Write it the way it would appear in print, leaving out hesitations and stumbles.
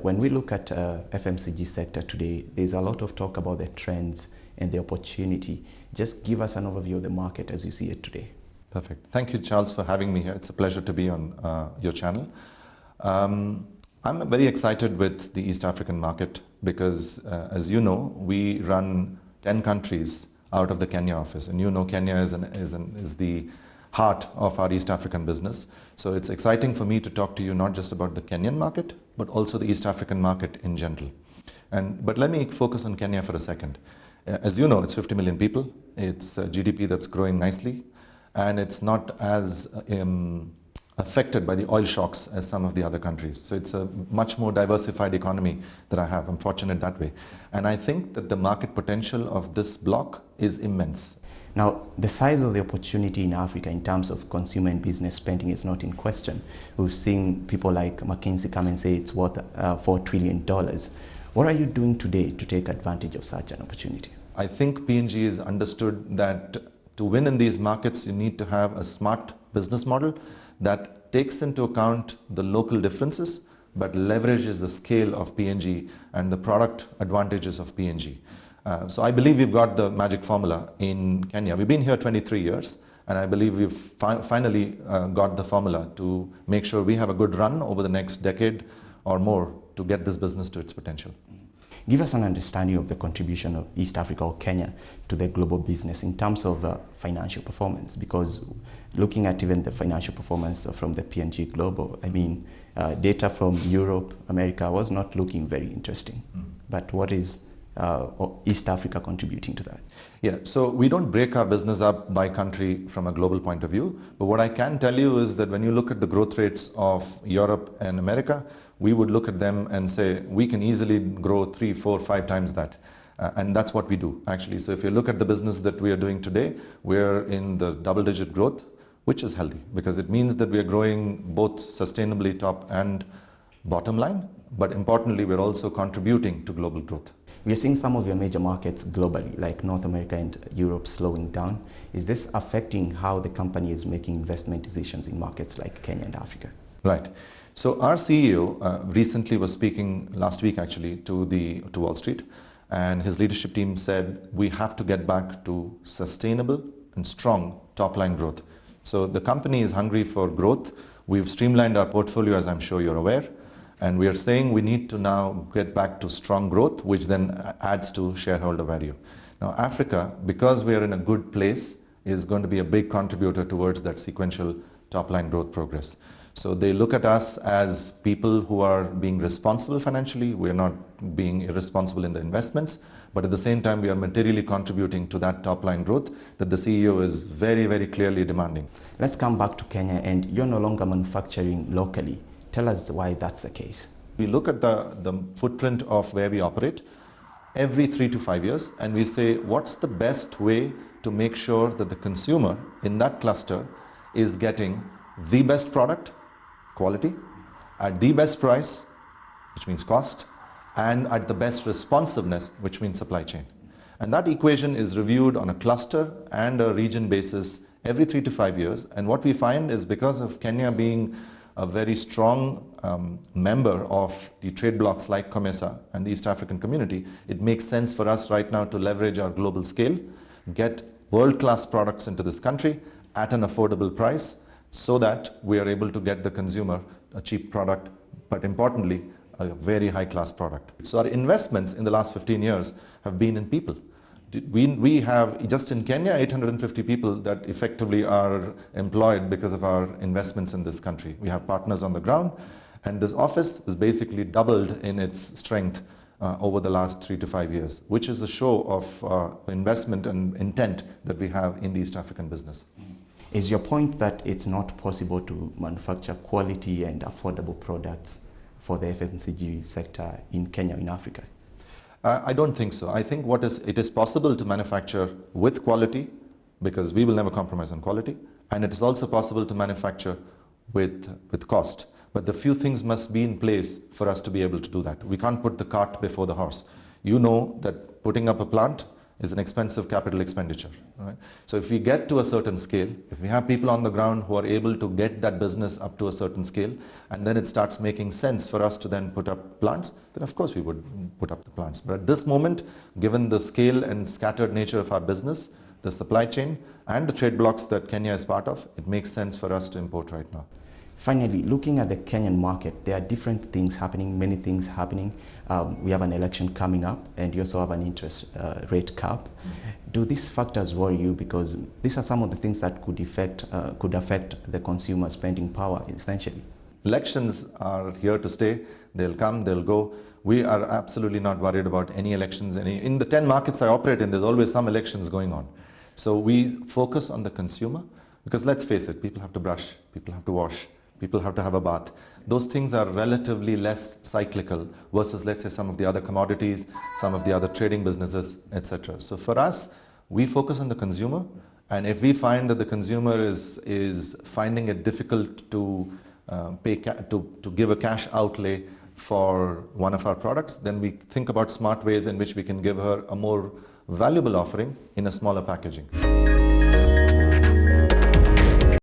When we look at FMCG sector today, there's a lot of talk about the trends and the opportunity. Just give us an overview of the market as you see it today. Perfect. Thank you, Charles, for having me here. It's a pleasure to be on your channel. I'm very excited with the East African market because, as you know, we run 10 countries out of the Kenya office. And you know Kenya is the heart of our East African business. So it's exciting for me to talk to you not just about the Kenyan market, but also the East African market in general. But let me focus on Kenya for a second. As you know, it's 50 million people. It's a GDP that's growing nicely. And it's not as affected by the oil shocks as some of the other countries. So it's a much more diversified economy that I have. I'm fortunate that way. And I think that the market potential of this block is immense. Now, the size of the opportunity in Africa in terms of consumer and business spending is not in question. We've seen people like McKinsey come and say it's worth $4 trillion. What are you doing today to take advantage of such an opportunity? I think P&G has understood that to win in these markets, you need to have a smart business model that takes into account the local differences, but leverages the scale of P&G and the product advantages of P&G. So I believe we've got the magic formula in Kenya. We've been here 23 years, and I believe we've finally got the formula to make sure we have a good run over the next decade or more to get this business to its potential. Give us an understanding of the contribution of East Africa or Kenya to the global business in terms of financial performance, because looking at even the financial performance from the P&G Global, I mean, data from Europe, America was not looking very interesting. But what is East Africa contributing to that? Yeah, so we don't break our business up by country from a global point of view. But what I can tell you is that when you look at the growth rates of Europe and America, we would look at them and say, we can easily grow 3, 4, 5 times that. And that's what we do, actually. So if you look at the business that we are doing today, we're in the double-digit growth, which is healthy because it means that we are growing both sustainably top and bottom line. But importantly, we're also contributing to global growth. We are seeing some of your major markets globally, like North America and Europe, slowing down. Is this affecting how the company is making investment decisions in markets like Kenya and Africa? Right. So our CEO recently was speaking last week, actually, to Wall Street, and his leadership team said we have to get back to sustainable and strong top-line growth. So the company is hungry for growth. We've streamlined our portfolio, as I'm sure you're aware. And we are saying we need to now get back to strong growth, which then adds to shareholder value. Now, Africa, because we are in a good place, is going to be a big contributor towards that sequential top-line growth progress. So they look at us as people who are being responsible financially. We are not being irresponsible in the investments, but at the same time, we are materially contributing to that top-line growth that the CEO is very, very clearly demanding. Let's come back to Kenya, and you're no longer manufacturing locally. Tell us why that's the case. We look at the footprint of where we operate every 3 to 5 years, and we say, what's the best way to make sure that the consumer in that cluster is getting the best product, quality, at the best price, which means cost, and at the best responsiveness, which means supply chain. And that equation is reviewed on a cluster and a region basis every 3 to 5 years. And what we find is because of Kenya being a very strong member of the trade blocs like COMESA and the East African community, it makes sense for us right now to leverage our global scale, get world-class products into this country at an affordable price so that we are able to get the consumer a cheap product, but importantly, a very high-class product. So our investments in the last 15 years have been in people. We have, just in Kenya, 850 people that effectively are employed because of our investments in this country. We have partners on the ground, and this office is basically doubled in its strength over the last 3 to 5 years, which is a show of investment and intent that we have in the East African business. Is your point that it's not possible to manufacture quality and affordable products for the FMCG sector in Kenya, in Africa? I don't think so. I think it is possible to manufacture with quality, because we will never compromise on quality, and it is also possible to manufacture with cost. But the few things must be in place for us to be able to do that. We can't put the cart before the horse. You know that putting up a plant is an expensive capital expenditure. Right? So if we get to a certain scale, if we have people on the ground who are able to get that business up to a certain scale, and then it starts making sense for us to then put up plants, then of course we would put up the plants. But at this moment, given the scale and scattered nature of our business, the supply chain, and the trade blocks that Kenya is part of, it makes sense for us to import right now. Finally, looking at the Kenyan market, there are different things happening, many things happening. We have an election coming up, and you also have an interest rate cap. Do these factors worry you? Because these are some of the things that could affect the consumer spending power, essentially. Elections are here to stay. They'll come, they'll go. We are absolutely not worried about any elections. In the 10 markets I operate in, there's always some elections going on. So we focus on the consumer, because let's face it, people have to brush, people have to wash, people have to have a bath. Those things are relatively less cyclical versus, let's say, some of the other commodities, some of the other trading businesses, etc. So for us, we focus on the consumer, and if we find that the consumer is finding it difficult to give a cash outlay for one of our products, then we think about smart ways in which we can give her a more valuable offering in a smaller packaging.